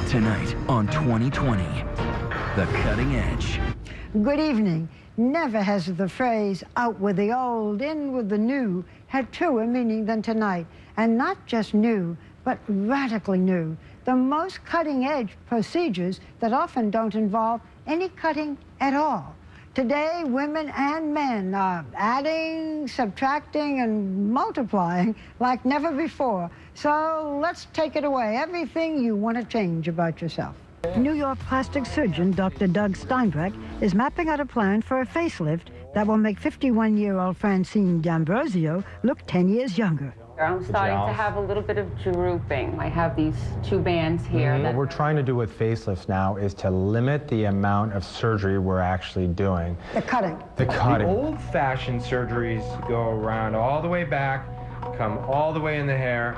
Tonight on 2020, The Cutting Edge. Good evening. Never has the phrase, out with the old, in with the new, had truer meaning than tonight. And not just new, but radically new. The most cutting-edge procedures that often don't involve any cutting at all. Today, women and men are adding, subtracting, and multiplying like never before. So let's take it away. Everything you want to change about yourself. New York plastic surgeon Dr. Doug Steinbrech is mapping out a plan for a facelift that will make 51-year-old Francine D'Ambrosio look 10 years younger. I'm starting to have a little bit of drooping. I have these two bands here. What we're trying to do with facelifts now is to limit the amount of surgery we're actually doing. The cutting. The cutting. The old-fashioned surgeries go around all the way back, come all the way in the hair.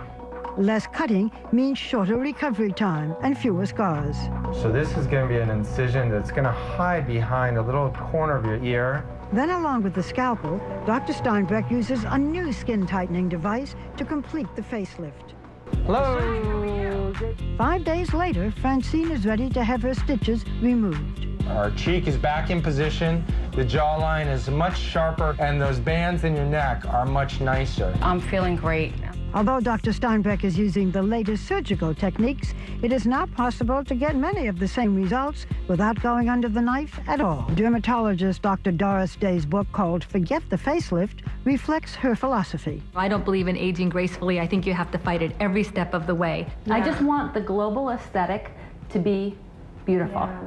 Less cutting means shorter recovery time and fewer scars. So this is going to be an incision that's going to hide behind a little corner of your ear. Then, along with the scalpel, Dr. Steinbrech uses a new skin-tightening device to complete the facelift. Hello! 5 days later, Francine is ready to have her stitches removed. Our cheek is back in position, the jawline is much sharper, and those bands in your neck are much nicer. I'm feeling great. Although Dr. Steinbrech is using the latest surgical techniques, it is not possible to get many of the same results without going under the knife at all. Dermatologist Dr. Doris Day's book called Forget the Facelift reflects her philosophy. I don't believe in aging gracefully. I think you have to fight it every step of the way. Yeah. I just want the global aesthetic to be beautiful. Yeah.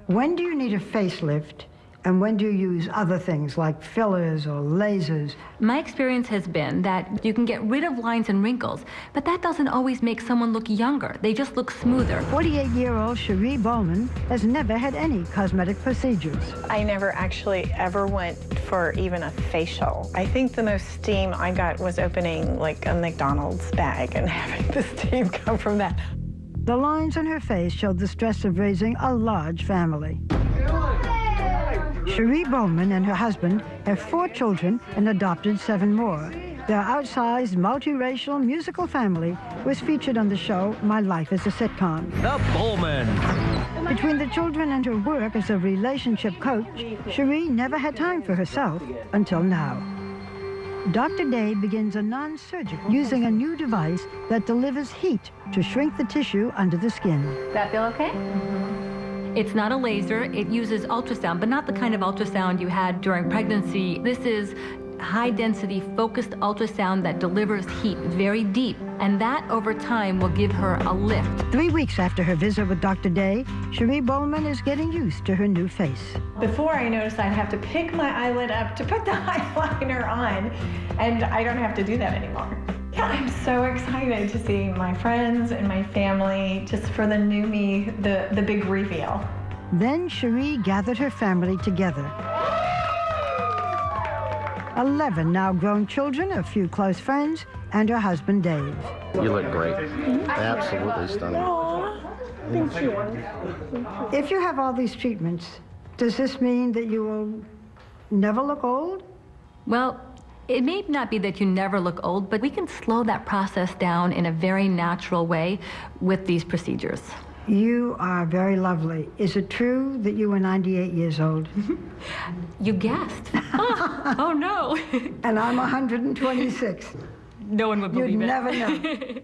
When do you need a facelift? And when do you use other things like fillers or lasers? My experience has been that you can get rid of lines and wrinkles, but that doesn't always make someone look younger. They just look smoother. 48-year-old Cherie Bowman has never had any cosmetic procedures. I never actually ever went for even a facial. I think the most steam I got was opening like a McDonald's bag and having the steam come from that. The lines on her face showed the stress of raising a large family. Cherie Bowman and her husband have 4 children and adopted 7 more. Their outsized, multiracial musical family was featured on the show My Life as a Sitcom. The Bowman. Between the children and her work as a relationship coach, Cherie never had time for herself until now. Dr. Day begins a non-surgical using a new device that delivers heat to shrink the tissue under the skin. Does that feel okay? It's not a laser. It uses ultrasound, but not the kind of ultrasound you had during pregnancy. This is high-density, focused ultrasound that delivers heat very deep, and that, over time, will give her a lift. 3 weeks after her visit with Dr. Day, Cherie Bowman is getting used to her new face. Before, I noticed I'd have to pick my eyelid up to put the eyeliner on, and I don't have to do that anymore. Yeah, I'm so excited to see my friends and my family, just for the new me, the big reveal. Then Cherie gathered her family together. 11 now grown children, a few close friends, and her husband, Dave. You look great. Absolutely stunning. Aww, thank you. If you have all these treatments, does this mean that you will never look old? Well, it may not be that you never look old, but we can slow that process down in a very natural way with these procedures. You are very lovely. Is it true that you were 98 years old? You guessed. Oh no. And I'm 126. No one would believe it. You'd never know.